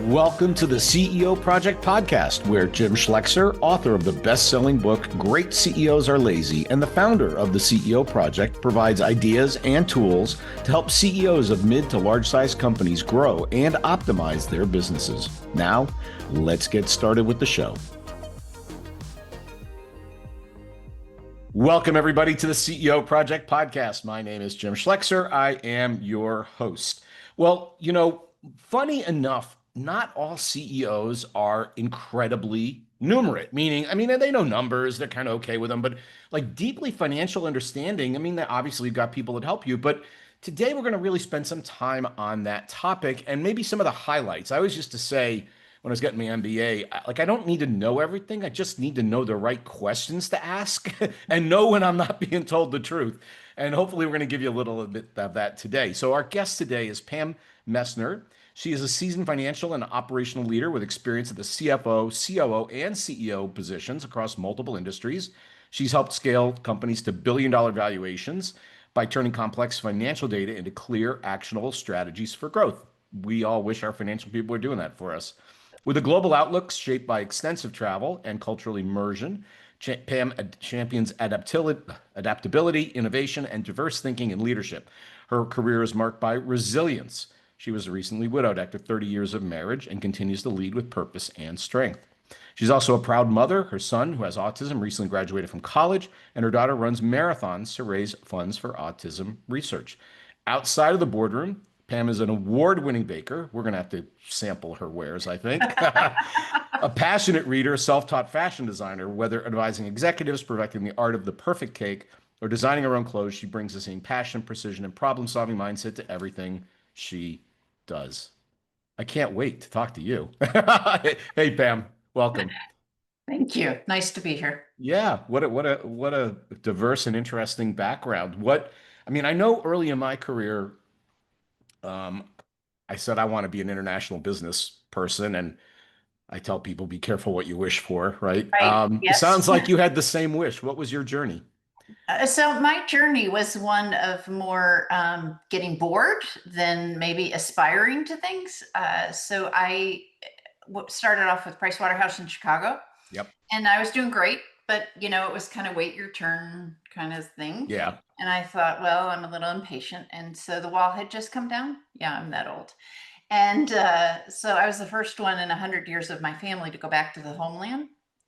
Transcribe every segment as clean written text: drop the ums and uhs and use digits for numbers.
Welcome to the CEO Project Podcast, where Jim Schlexer, author of the best-selling book, Great CEOs Are Lazy, and the founder of the CEO Project, provides ideas and tools to help CEOs of mid to large-sized companies grow and optimize their businesses. Now, let's get started with the show. Welcome, everybody, to the CEO Project Podcast. My name is Jim Schlexer. I am your host. Well, funny enough, not all CEOs are incredibly numerate, meaning, they know numbers, they're kind of okay with them, but like deeply financial understanding, they obviously got people that help you, but today we're going to really spend some time on that topic and maybe some of the highlights. I always used to say when I was getting my MBA, I don't need to know everything. I just need to know the right questions to ask and know when I'm not being told the truth. And hopefully we're going to give you a little bit of that today. So our guest today is Pam Meissner. She is a seasoned financial and operational leader with experience at the CFO, COO, and CEO positions across multiple industries. She's helped scale companies to billion-dollar valuations by turning complex financial data into clear, actionable strategies for growth. We all wish our financial people were doing that for us. With a global outlook shaped by extensive travel and cultural immersion, Pam champions adaptability, innovation, and diverse thinking and leadership. Her career is marked by resilience. She was recently widowed after 30 years of marriage and continues to lead with purpose and strength. She's also a proud mother. Her son, who has autism, recently graduated from college, and her daughter runs marathons to raise funds for autism research. Outside of the boardroom, Pam is an award-winning baker. We're going to have to sample her wares, I think. A passionate reader, self-taught fashion designer, whether advising executives, perfecting the art of the perfect cake, or designing her own clothes, she brings the same passion, precision, and problem-solving mindset to everything she does. I can't wait to talk to you. Hey, Pam, welcome. Thank you. Nice to be here. Yeah, what a diverse and interesting background. I know early in my career, I said I want to be an international business person, and I tell people be careful what you wish for, right? Right. It Yes. sounds like you had the same wish. What was your journey? So my journey was one of more getting bored than maybe aspiring to things. So I started off with Pricewaterhouse in Chicago, Yep. and I was doing great, but it was kind of wait your turn kind of thing. Yeah. And I thought, well, I'm a little impatient, and so the wall had just come down. Yeah, I'm that old. And so I was the first one in 100 years of my family to go back to the homeland.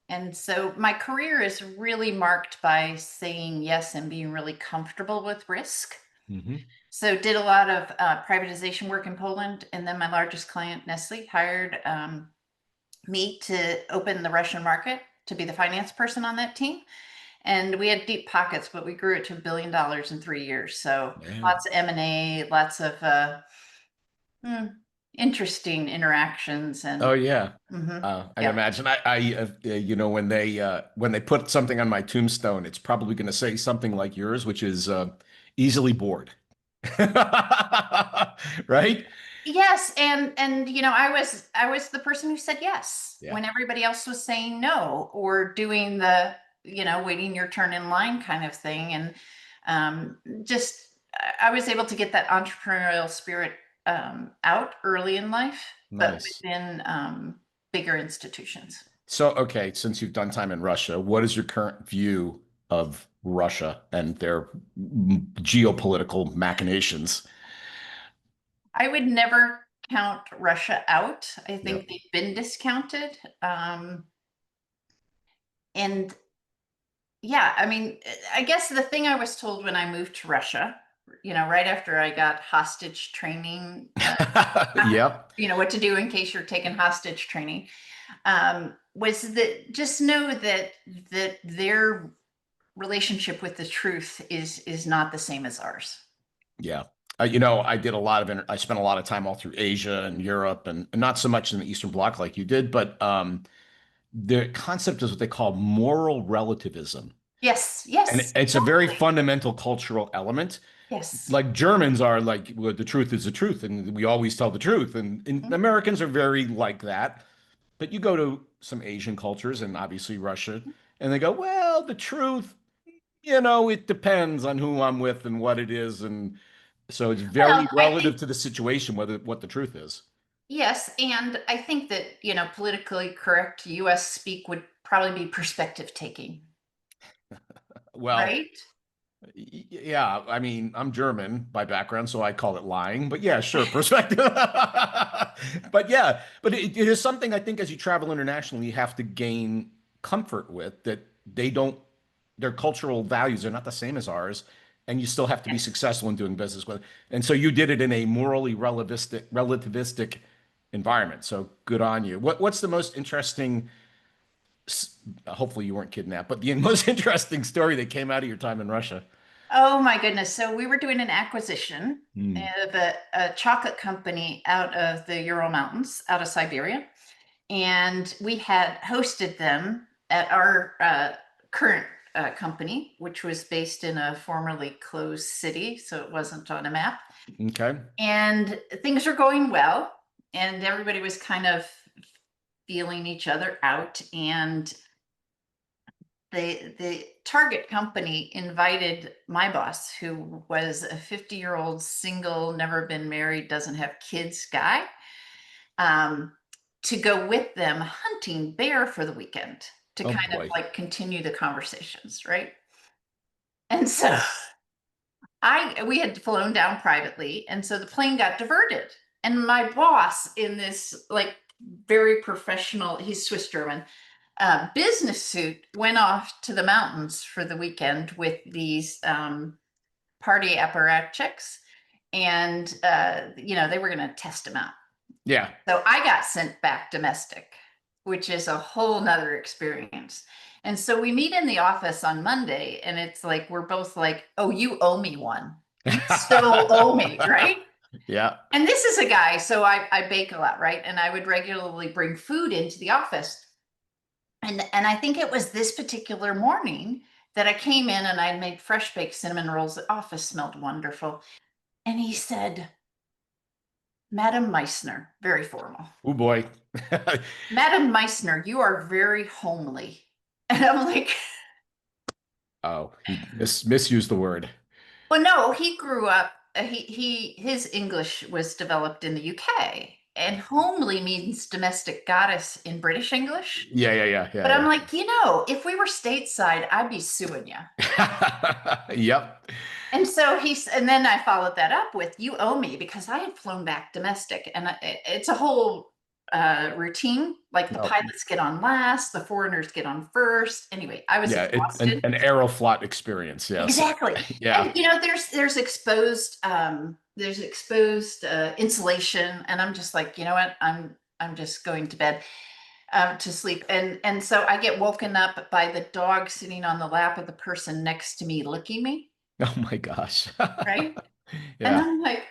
And so my career is really marked by saying yes and being really comfortable with risk. Hmm. So did a lot of privatization work in Poland. And then my largest client, Nestle, hired me to open the Russian market to be the finance person on that team. And we had deep pockets, but we grew it to $1 billion in 3 years. So Man. lots of M&A, lots of interesting interactions Oh and yeah. I yeah. imagine when they put something on my tombstone, it's probably going to say something like yours, which is easily bored. Right? Yes, and I was the person who said yes Yeah. when everybody else was saying no or doing the waiting your turn in line kind of thing, and just I was able to get that entrepreneurial spirit out early in life, but Nice. within bigger institutions. So, okay, since you've done time in Russia, what is your current view of Russia and their geopolitical machinations? I would never count Russia out. I think Yep. they've been discounted. And yeah, I guess the thing I was told when I moved to Russia, right after I got hostage training, Yep. what to do in case you're taking hostage training, was that just know that their relationship with the truth is not the same as ours. Yeah. I did a lot of, I spent a lot of time all through Asia and Europe and not so much in the Eastern Bloc like you did, but the concept is what they call moral relativism. Yes, And yes, it's a very totally. fundamental cultural element. Yes. Like Germans are like, well, the truth is the truth, and we always tell the truth. And Mhm. Americans are very like that. But you go to some Asian cultures and obviously Russia, and they go, well, the truth, it depends on who I'm with and what it is. And so it's Well, very relative to the situation, what the truth is. Yes, and I think that, politically correct US speak would probably be perspective taking, Well, right? yeah, I mean, I'm German by background, so I call it lying, but yeah, sure, perspective. But yeah, but it is something I think as you travel internationally, you have to gain comfort with that they don't, their cultural values are not the same as ours, and you still have to be Yes. successful in doing business with. And so you did it in a morally relativistic environment. So good on you. What's the most interesting, hopefully you weren't kidnapped, but the most interesting story that came out of your time in Russia? Oh my goodness. So we were doing an acquisition Hmm. of a chocolate company out of the Ural Mountains, out of Siberia. And we had hosted them at our current company, which was based in a formerly closed city. So it wasn't on a map. Okay. And things were going well. And everybody was kind of feeling each other out. And the target company invited my boss, who was a 50-year-old single, never been married, doesn't have kids guy, um, to go with them hunting bear for the weekend to Oh kind of boy. like continue the conversations, right? And so I we had flown down privately, and so the plane got diverted. And my boss, in this like very professional, he's Swiss German, business suit, went off to the mountains for the weekend with these party apparatchiks, and they were going to test him out. Yeah. So I got sent back domestic, which is a whole nother experience. And so we meet in the office on Monday, and it's like we're both like, "Oh, you owe me one. You still owe me, right?" Yeah. And this is a guy, so I bake a lot, right? And I would regularly bring food into the office. And I think it was this particular morning that I came in and I made fresh baked cinnamon rolls. The office smelled wonderful. And he said, "Madam Meissner," very formal. Oh boy. "Madam Meissner, you are very homely." And I'm like, Oh, he misused the word. well, no, he grew up, his English was developed in the UK, and homely means domestic goddess in British English. Yeah, yeah, yeah, But I'm yeah, like, if we were stateside, I'd be suing you. yeah. Yep. And so and then I followed that up with, "You owe me," because I had flown back domestic, and it's a whole routine. Like the No. pilots get on last, the foreigners get on first. Anyway, I was Yeah, exhausted. an Aeroflot experience, yes. Exactly. Yeah. And there's exposed insulation, and I'm just like, you know what? I'm just going to bed to sleep. And so I get woken up by the dog sitting on the lap of the person next to me licking me, Oh my gosh. right? And Yeah. I'm like,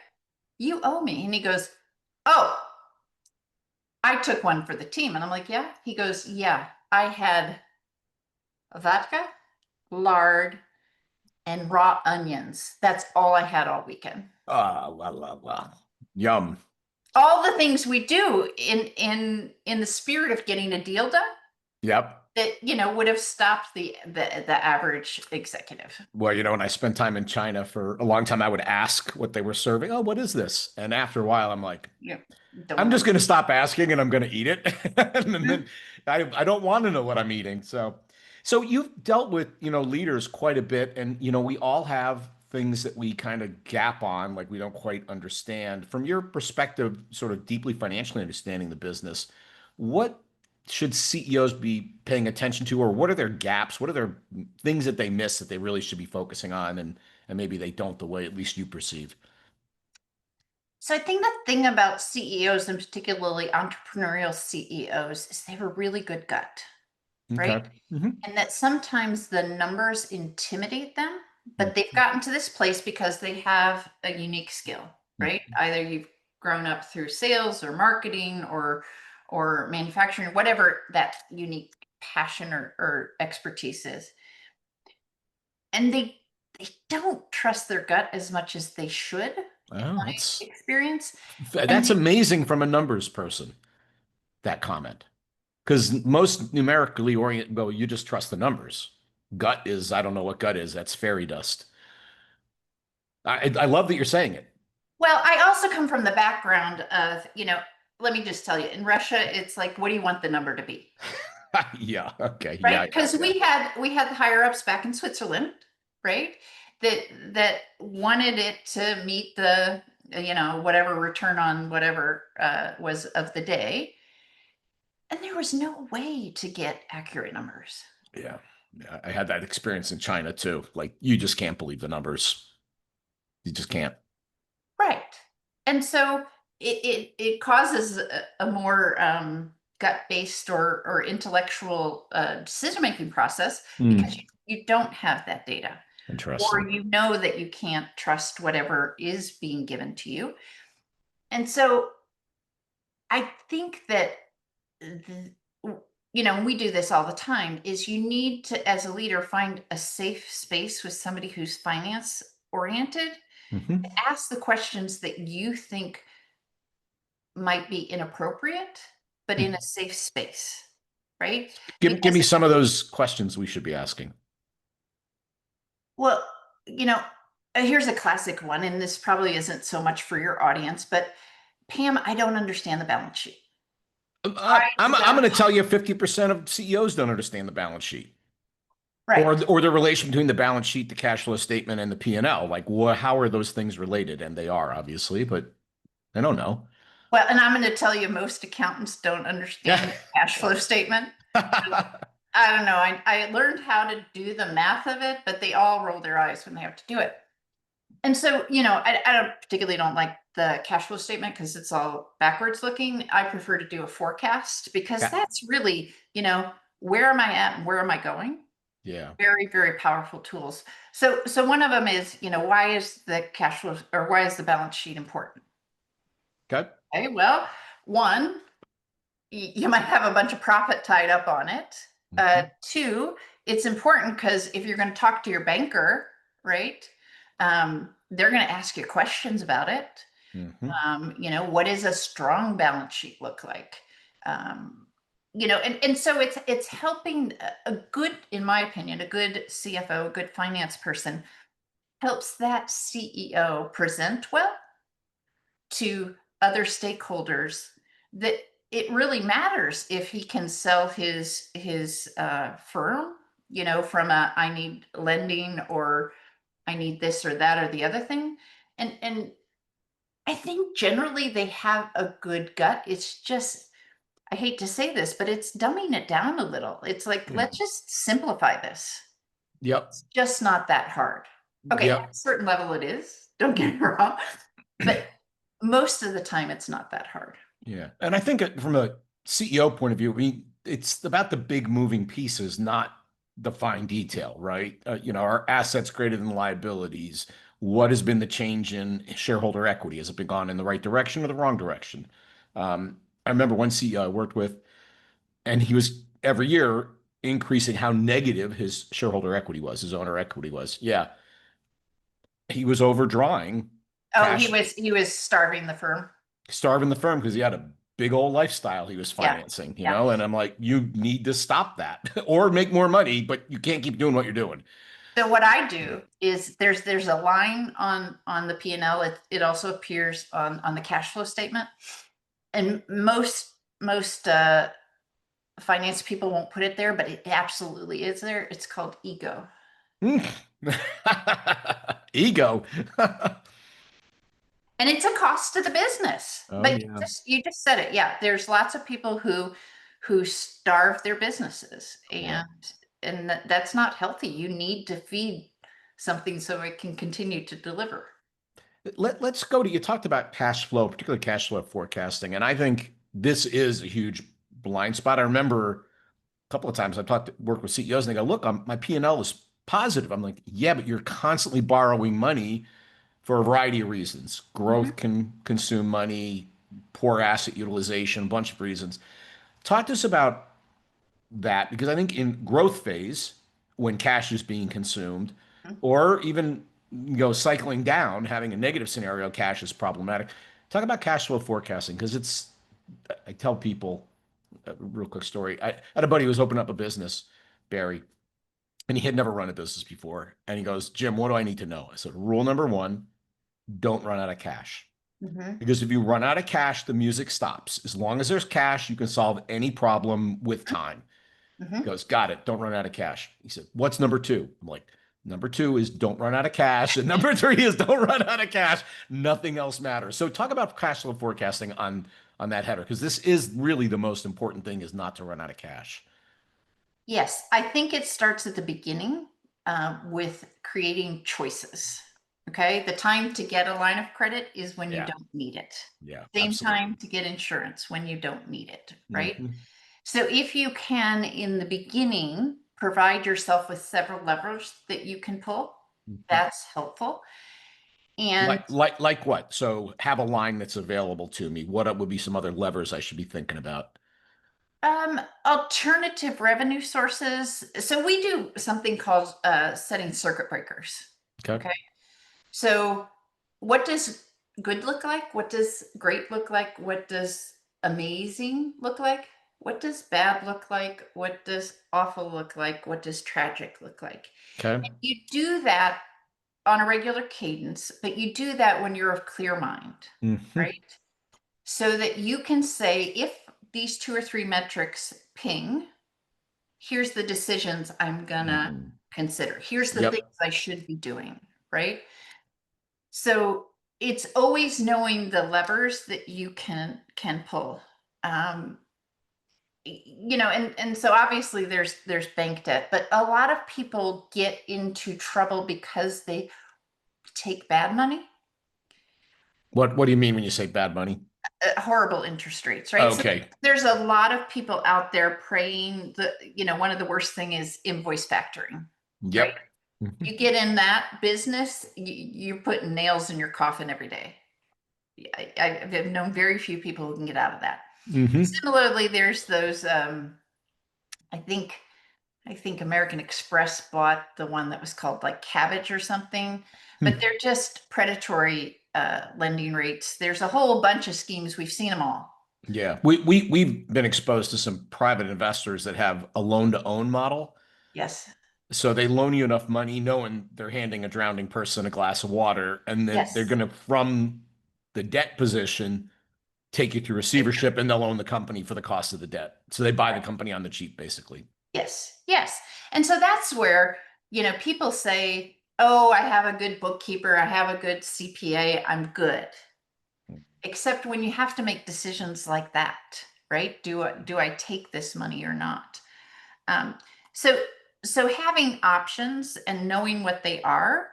"You owe me." And he goes, "Oh, I took one for the team." And I'm like, "Yeah." He goes, "Yeah, I had vodka, lard, and raw onions. That's all I had all weekend." Ah, la la la. Yum. All the things we do in the spirit of getting a deal done Yep. that, would have stopped the average executive. Well, when I spent time in China for a long time, I would ask what they were serving. Oh, what is this? And after a while, I'm like, Yeah. Don't I'm know. just going to stop asking and I'm going to eat it. And then Mhm. I don't want to know what I'm eating. So you've dealt with, leaders quite a bit and, we all have things that we kind of gap on, like we don't quite understand. From your perspective, sort of deeply financially understanding the business, what should CEOs be paying attention to, or what are their gaps? What are their things that they miss that they really should be focusing on and maybe they don't the way at least you perceive? So I think the thing about CEOs, and particularly entrepreneurial CEOs, is they have a really good gut, right? Okay. Hmm. And that sometimes the numbers intimidate them, but they've Hmm. gotten to this place because they have a unique skill, right? Either you've grown up through sales or marketing or manufacturing, whatever that unique passion or expertise is. And they don't trust their gut as much as they should, in Oh, my experience. And that's amazing from a numbers person, that comment. Because most numerically oriented go, you just trust the numbers. Gut is, I don't know what gut is. That's fairy dust. I love that you're saying it. well, I also come from the background of, let me just tell you, in Russia, it's like, what do you want the number to be? Yeah. Okay. Right? Yeah. Because Yeah. we had the higher ups back in Switzerland, right? That wanted it to meet the, whatever return on whatever was of the day. And there was no way to get accurate numbers. Yeah. Yeah. I had that experience in China too. Like you just can't believe the numbers. You just can't. Right. And so it causes a more gut-based or intellectual decision-making process because Hmm. you don't have that data, or Interesting. you know that you can't trust whatever is being given to you. And so I think that the, we do this all the time, is you need to, as a leader, find a safe space with somebody who's finance oriented, Hmm. ask the questions that you think might be inappropriate, but in a safe space, right? Give Because, me some of those questions we should be asking. well, you know, here's a classic one, and this probably isn't so much for your audience, but Pam, I don't understand the balance sheet. Why is the I'm balance going to tell sheet? you 50% of CEOs don't understand the balance sheet Right. or the relation between the balance sheet, the cash flow statement, and the P&L. Like, how are those things related? And they are obviously, but I don't know. Well, and I'm going to tell you, most accountants don't Yeah. understand the cash flow statement. I don't know. I learned how to do the math of it, but they all roll their eyes when they have to do it. And so, I don't particularly don't like the cash flow statement because it's all backwards looking. I prefer to do a forecast because Yeah. that's really, where am I at and where am I going? Yeah. Very, very powerful tools. So one of them is, why is the cash flow, or why is the balance sheet important? Okay. Okay, well, one, you might have a bunch of profit tied up on it. Hmm. Two, it's important because if you're going to talk to your banker, right, they're going to ask you questions about it. Hmm. What does a strong balance sheet look like? And so it's helping a good, in my opinion, a good CFO, a good finance person helps that CEO present well to other stakeholders, that it really matters if he can sell his firm, from a I need lending, or I need this or that or the other thing. And I think generally they have a good gut. It's just, I hate to say this, but it's dumbing it down a little. It's like, Yeah. let's just simplify this. Yep. It's just not that hard. Okay, at a Yep. certain level it is, don't get me wrong, but most of the time it's not that hard. Yeah. And I think from a CEO point of view, I mean, it's about the big moving pieces, not the fine detail, right? Our assets greater than liabilities. What has been the change in shareholder equity? Has it been gone in the right direction or the wrong direction? I remember one CEO I worked with, and he was every year increasing how negative his shareholder equity was, his owner equity was. Yeah. He was overdrawing Oh, cash, he was starving the firm. starving the firm because he had a big old lifestyle he was Yeah. financing, Yeah. and I'm like, you need to stop that or make more money, but you can't keep doing what you're doing. So what I do is there's a line on the P&L. It also appears on the cash flow statement. And most finance people won't put it there, but it absolutely is there. It's called ego. Ego. And it's a cost to the business. Oh But yeah. you just said it. Yeah, there's lots of people who starve their businesses, Yeah. and that's not healthy. You need to feed something so it can continue to deliver. Let's go to, you talked about cash flow, particularly cash flow forecasting. And I think this is a huge blind spot. I remember a couple of times I've worked with CEOs and they go, look, my P&L is positive. I'm like, yeah, but you're constantly borrowing money for a variety of reasons. Mhm. Growth can consume money, poor asset utilization, a bunch of reasons. Talk to us about that because I think in growth phase, when cash is being consumed, or even cycling down, having a negative scenario, cash is problematic. Talk about cash flow forecasting because I tell people a real quick story. I had a buddy who was opening up a business, Barry, and he had never run a business before. And he goes, Jim, what do I need to know? I said, rule number one, don't run out of cash. Mhm. Because if you run out of cash, the music stops. As long as there's cash, you can solve any problem with time. He Mhm. goes, got it. Don't run out of cash. He said, what's number two? I'm like, number two is don't run out of cash. And number three is don't run out of cash. Nothing else matters. So talk about cash flow forecasting on that header, because this is really the most important thing is not to run out of cash. Yes, I think it starts at the beginning with creating choices. Okay, the time to get a line of credit is when you Yeah. don't need it. Yeah, Same absolutely. time to get insurance when you don't need it, right? Hmm. So if you can, in the beginning, provide yourself with several levers that you can pull, Hmm. that's helpful. And Like what? So have a line that's available to me. What would be some other levers I should be thinking about? alternative revenue sources. So we do something called setting circuit breakers. Okay. Okay. So what does good look like? What does great look like? What does amazing look like? What does bad look like? What does awful look like? What does tragic look like? Okay. You do that on a regular cadence, but you do that when you're of clear mind, Hmm. right? So that you can say, if these two or three metrics ping, here's the decisions I'm gonna Hmm. consider. Here's the things Yep. I should be doing, right? So it's always knowing the levers that you can pull. Um, and so obviously there's bank debt, but a lot of people get into trouble because they take bad money, What do you mean when you say bad money? horrible interest rates, right? So Okay. there's a lot of people out there praying one of the worst thing is invoice factoring, right? Yep. You get in that business, you're putting nails in your coffin every day. I've known very few people who can get out of that. Hmm. Similarly, there's those. I think I think American Express bought the one that was called like Cabbage or something, but they're just predatory lending rates. There's a whole bunch of schemes. We've seen them all. Yeah. We've been exposed to some private investors that have a loan to own model. Yes. So they loan you enough money knowing they're handing a drowning person a glass of water, and then they're Yes. going to, from the debt position, take you through receivership and they'll own the company for the cost of the debt. So they buy the company on the cheap, basically. Yes. Yes. And so that's where, people say, "Oh, I have a good bookkeeper. I have a good CPA. I'm good." Except when you have to make decisions like that, right? Do I take this money or not? Um, so so having options and knowing what they are,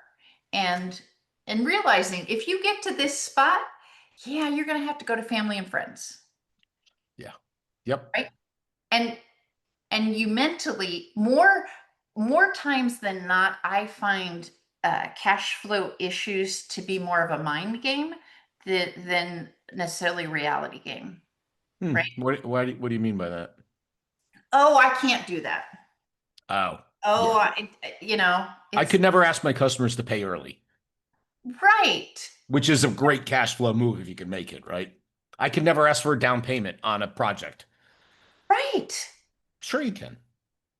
and realizing if you get to this spot, yeah, you're going to have to go to family and friends, Yeah. Yep. right? And you mentally more times than not, I find cash flow issues to be more of a mind game than necessarily reality game, Hmm. right? What do you mean by that? Oh, I can't do that. Oh, Oh, yeah. I it's could never ask my customers to pay early, right. which is a great cash flow move if you can make it, right? I could never ask for a down payment on a project. Right. Sure, you can.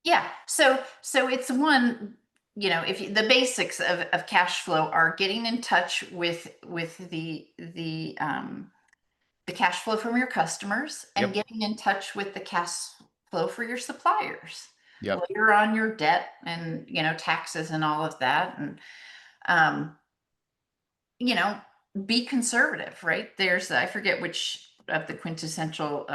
Yeah. So it's one, if the basics of cash flow are getting in touch with the cash flow from your customers and Yep. getting in touch with the cash flow for your suppliers. Yep. Later on your debt and taxes and all of that. And um, you know, be conservative, right? I forget which of the quintessential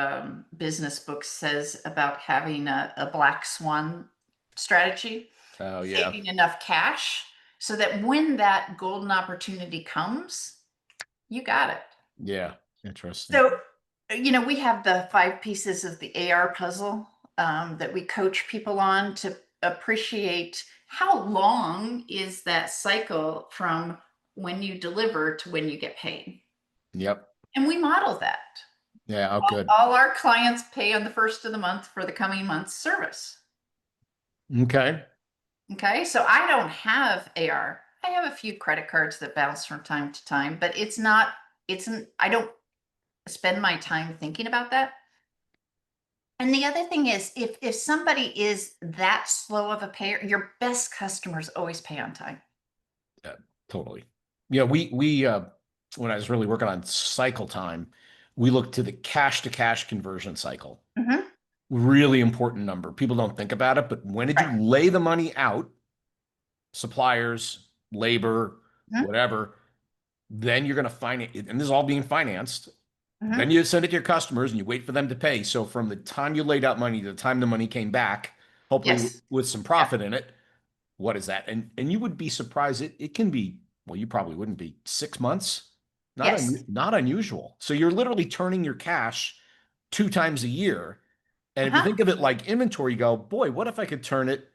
business books says about having a black swan strategy, Oh, yeah. saving enough cash so that when that golden opportunity comes, you got it. Yeah. Interesting. So, we have the 5 pieces of the AR puzzle that we coach people on to appreciate how long is that cycle from when you deliver to when you get paid. Yep. And we model that. Yeah. Oh, good. All our clients pay on the first of the month for the coming month's service. Okay. Okay. So I don't have AR. I have a few credit cards that bounce from time to time, but I don't spend my time thinking about that. And the other thing is, if somebody is that slow of a payer, your best customers always pay on time. Yeah, totally. Yeah, we when I was really working on cycle time, we looked to cash conversion cycle. Mhm. Really important number. People don't think about it, but when did you Right. lay the money out, suppliers, labor, Mhm. whatever, then you're going to find it, and this is all being financed. Then Mhm. you send it to your customers and you wait for them to pay. So from the time you laid out money to the time the money came back, hopefully Yes. with some Yeah. profit in it, what is that? And you would be surprised. It can be, well, you probably wouldn't be 6 months. Yes. Not unusual. So you're literally turning your cash 2 times a year. And if you Uh-huh. think of it like inventory, you go, boy, what if I could turn it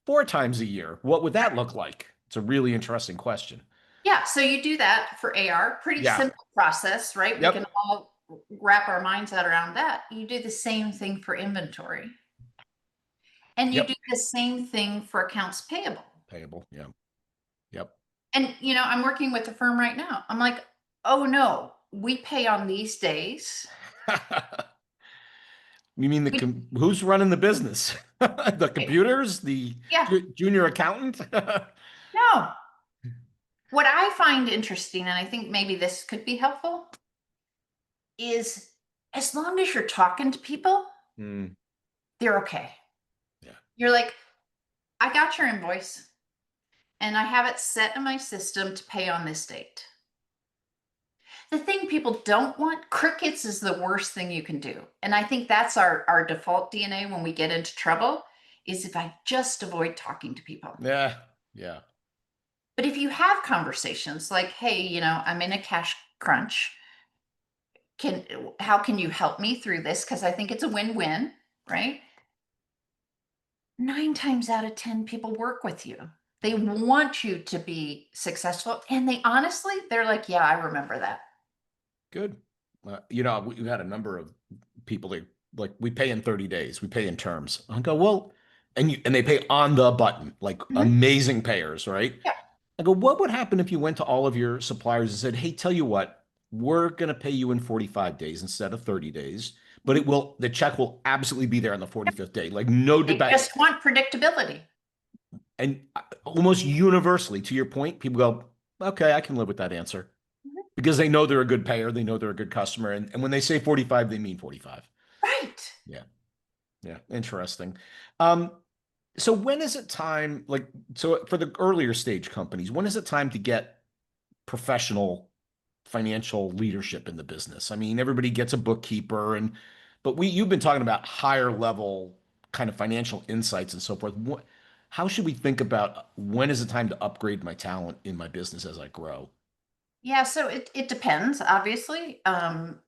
4 times a year? What would that look like? It's a really interesting question. Yeah, so you do that for AR, pretty Yeah. simple process, right? We can Yep. all wrap our minds out around that. You do the same thing for inventory, and you Yep. do the same thing for accounts payable. Payable. Yeah. Yep. And, I'm working with a firm right now. I'm like, "Oh, no, we pay on these days." You mean We who's running the business? The eh, computers? The yeah, junior accountant? no. What I find interesting, and I think maybe this could be helpful, is as long as you're talking to people, Hmm. they're okay. Yeah. You're like, "I got your invoice, and I have it set in my system to pay on this date." The thing people don't want, crickets is the worst thing you can do. And I think that's our default DNA when we get into trouble, is if I just avoid talking to people. Yeah. Yeah. But if you have conversations like, "Hey, I'm in a cash crunch. Can How can you help me through this? Because I think it's a win-win," right? 9 times out of 10 people work with you. They want you to be successful, and they're like, "Yeah, I remember that." Good. We had a number of people that like we pay in 30 days, we pay in terms. I go, well, and they pay on the button, like Mhm. amazing payers, right? Yeah. I go, what would happen if you went to all of your suppliers and said, hey, tell you what, we're gonna pay you in 45 days instead of 30 days, but Mhm. the check will absolutely be there on the 45th day. Like no They debate. just want predictability. And almost universally, to your point, people go, okay, I can live with that answer Mhm. because they know they're a good payer, they know they're a good customer, and when they say 45, they mean 45. Right. Yeah, yeah, interesting. Um, so when is it time, like, so for the earlier stage companies, when is it time to get professional financial leadership in the business? I mean, everybody gets a bookkeeper but you've been talking about higher level kind of financial insights and so forth. How should we think about when is it time to upgrade my talent in my business as I grow? Yeah, so it depends, obviously, on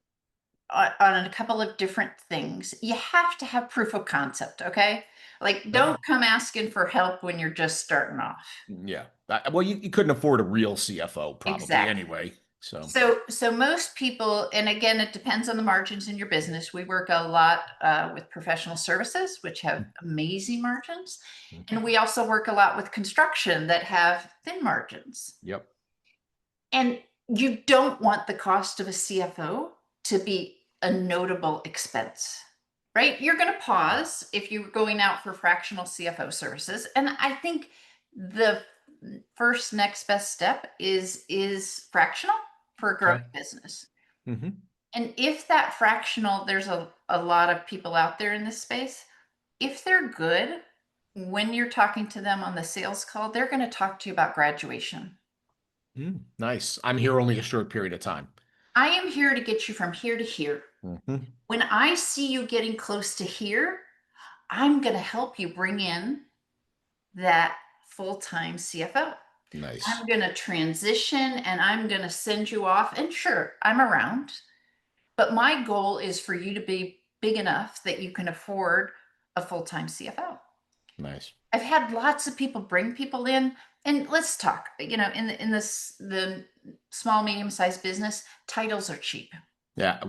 a couple of different things. You have to have proof of concept, okay? Like, Okay. don't come asking for help when you're just starting off. Yeah. Well, you couldn't afford a real CFO probably Exactly. anyway. So, So most people, and again, it depends on the margins in your business. We work a lot with professional services, which have amazing margins, okay. and we also work a lot with construction that have thin margins. Yep. And you don't want the cost of a CFO to be a notable expense, right? You're going to pause if you're going out for fractional CFO services. And I think the first next best step is fractional for a growing Okay. business. Hmm. And if that fractional, there's a lot of people out there in this space, if they're good, when you're talking to them on the sales call, they're going to talk to you about graduation. Nice. I'm here only a short period of time. I am here to get you from here to here. Hmm. When I see you getting close to here, I'm going to help you bring in that full time CFO. Nice. I'm going to transition and I'm going to send you off. And sure, I'm around, but my goal is for you to be big enough that you can afford a full time CFO. Nice. I've had lots of people bring people in, and let's talk. The small medium sized business, titles are cheap. Yeah.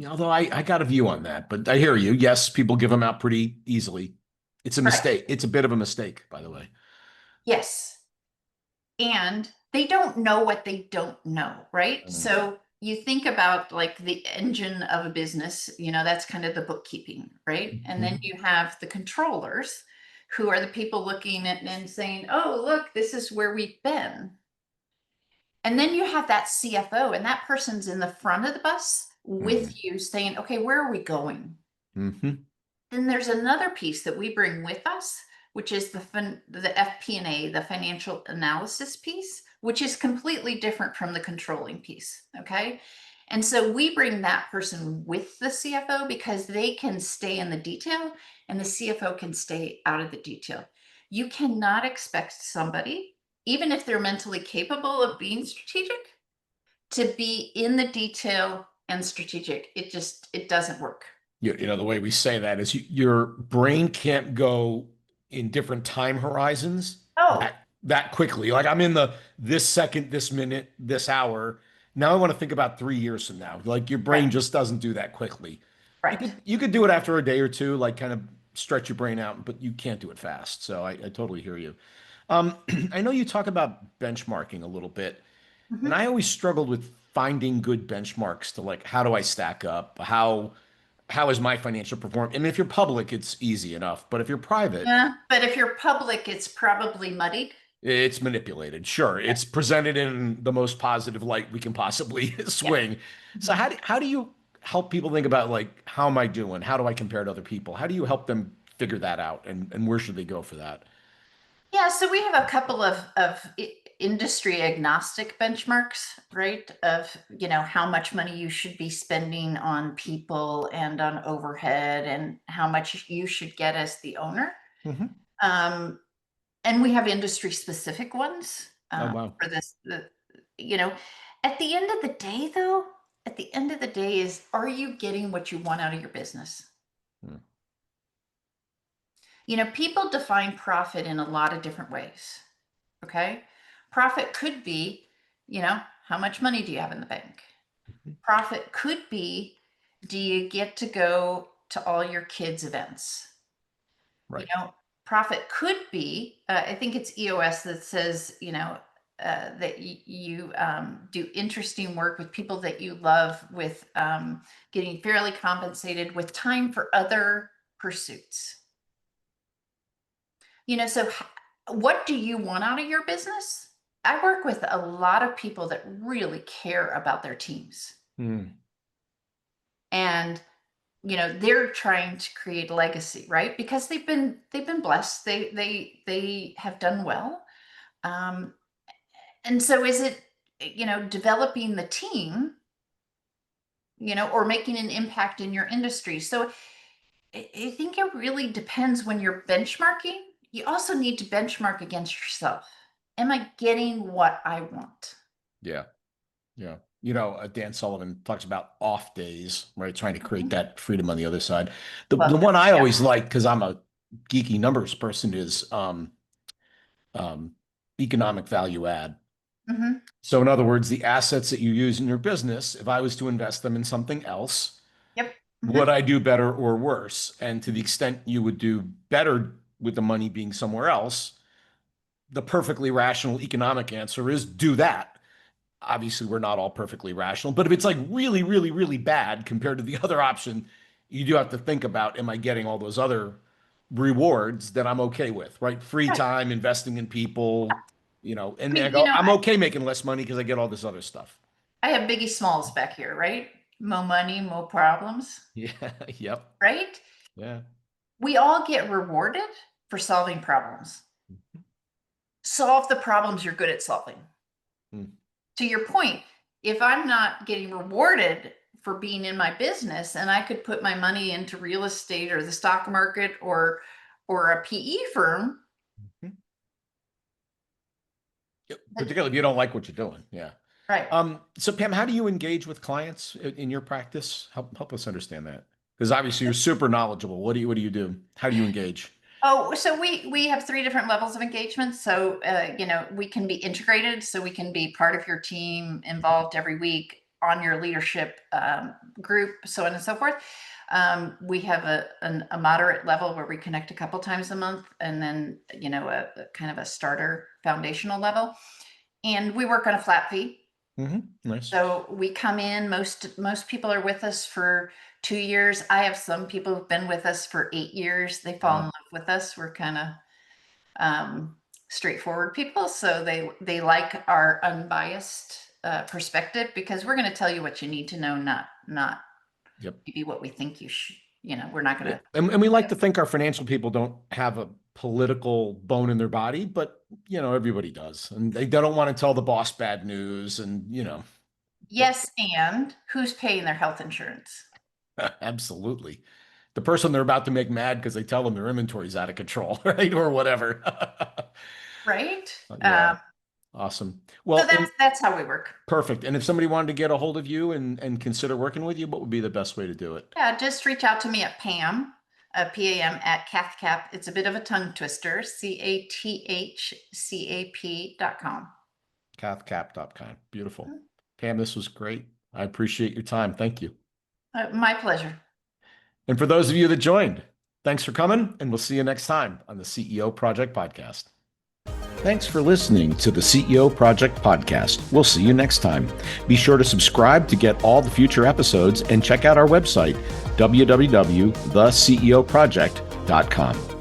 Although I got a view on that, but I hear you. Yes, people give them out pretty easily. It's a Correct. mistake. It's a bit of a mistake, by the way. Yes. And they don't know what they don't know, right? Mm. So you think about like the engine of a business, that's kind of the bookkeeping, right? And then Mhm. you have the controllers who are the people looking at and saying, "Oh, look, this is where we've been." And then you have that CFO, and that person's in the front of the bus Hmm. with you saying, okay, where are we going? Hmm. Then there's another piece that we bring with us, which is the FP&A, the financial analysis piece, which is completely different from the controlling piece. Okay. And so we bring that person with the CFO because they can stay in the detail and the CFO can stay out of the detail. You cannot expect somebody, even if they're mentally capable of being strategic, to be in the detail and strategic. It doesn't work. You know, the way we say that is your brain can't go in different time horizons Oh, that quickly. Like I'm in the this second, this minute, this hour. Now I want to think about 3 years from now. Like your right, brain just doesn't do that quickly. You right. could you could do it after a day or two, like kind of stretch your brain out, but you can't do it fast. So I totally hear you. I know you talk about benchmarking a little bit, and Mhm. I always struggled with finding good benchmarks to like how do I stack up? How is my financial performance? I mean, if you're public, it's easy enough, but if you're private, Yeah, but if you're public, it's probably muddied. it's manipulated. Sure, Yeah, it's presented in the most positive light we can possibly yeah. swing. So Mhm. how do you help people think about like how am I doing? How do I compare to other people? How do you help them figure that out and where should they go for that? Yeah, so we have a couple of industry agnostic benchmarks, right? Of, how much money you should be spending on people and on overhead and how much you should get as the owner. Hmm. Um, and we have industry specific ones Oh wow. for this. You know, at the end of the day, though, at the end of the day, is are you getting what you want out of your business? Hmm. People define profit in a lot of different ways. Okay. Profit could be, how much money do you have in the bank? Profit could be, do you get to go to all your kids' events? You Right. know, Profit could be, I think it's EOS that says, that you do interesting work with people that you love, with getting fairly compensated, with time for other pursuits. So what do you want out of your business? I work with a lot of people that really care about their teams. Hmm. And they're trying to create a legacy, right? Because they've been blessed. They have done well. Um, and so is it, developing the team, or making an impact in your industry. So I think it really depends when you're benchmarking. You also need to benchmark against yourself. Am I getting what I want? Yeah. Yeah. You know, Dan Sullivan talks about off days, right? Trying to create Mhm. that freedom on the other side. The Love that. one I Yeah. always like, because I'm a geeky numbers person, is um, economic value add. Hmm. So, in other words, the assets that you use in your business, if I was to invest them in something else, Yep. would Hmm. I do better or worse? And to the extent you would do better with the money being somewhere else, the perfectly rational economic answer is do that. Obviously we're not all perfectly rational, but if it's like really, really, really bad compared to the other option, you do have to think about, am I getting all those other rewards that I'm okay with, right? Free Right. time, investing in people, I and then I mean, go, I'm okay making less money because I get all this other stuff. I have Biggie Smalls back here, right? More money, more problems, Yeah. Yep. right? Yeah. We all get rewarded for solving problems. Solve the problems you're good at solving. Mm. To your point, if I'm not getting rewarded for being in my business, and I could put my money into real estate or the stock market or a PE firm, Yep. then Particularly if you don't like what you're doing. Yeah. right. So Pam, how do you engage with clients in your practice? Help us understand that. Because obviously you're super knowledgeable. What do you do? How do you engage? Oh, so we have three different levels of engagement. So we can be integrated, so we can be part of your team, involved every week on your leadership group, so on and so forth. We have a moderate level where we connect a couple times a month, and then a kind of a starter foundational level, and we work on a flat fee. Nice. So we come in, most people are with us for 2 years. I have some people who've been with us for 8 years. They fall in Wow. love with us. We're kind of, um, straightforward people, so they like our unbiased perspective, because we're going to tell you what you need to know, not Yep. maybe what we think you should. We're not going to. And we like to think our financial people don't have a political bone in their body, but everybody does, and they don't want to tell the boss bad news, and Yes, and who's paying their health insurance? absolutely. The person they're about to make mad because they tell them their inventory's out of control, right? Or whatever. Right. Yeah. Awesome. Well, So that's how we work. perfect. And if somebody wanted to get a hold of you and consider working with you, what would be the best way to do it? Yeah, just reach out to me at Pam, Pam at CathCap. It's a bit of a tongue twister, CathCap.com. Cathcap.com. Beautiful. Pam, this was great. I appreciate your time. Thank you. My pleasure. And for those of you that joined, thanks for coming, and we'll see you next time on the CEO Project Podcast. Thanks for listening to the CEO Project Podcast. We'll see you next time. Be sure to subscribe to get all the future episodes and check out our website, www.theceoproject.com.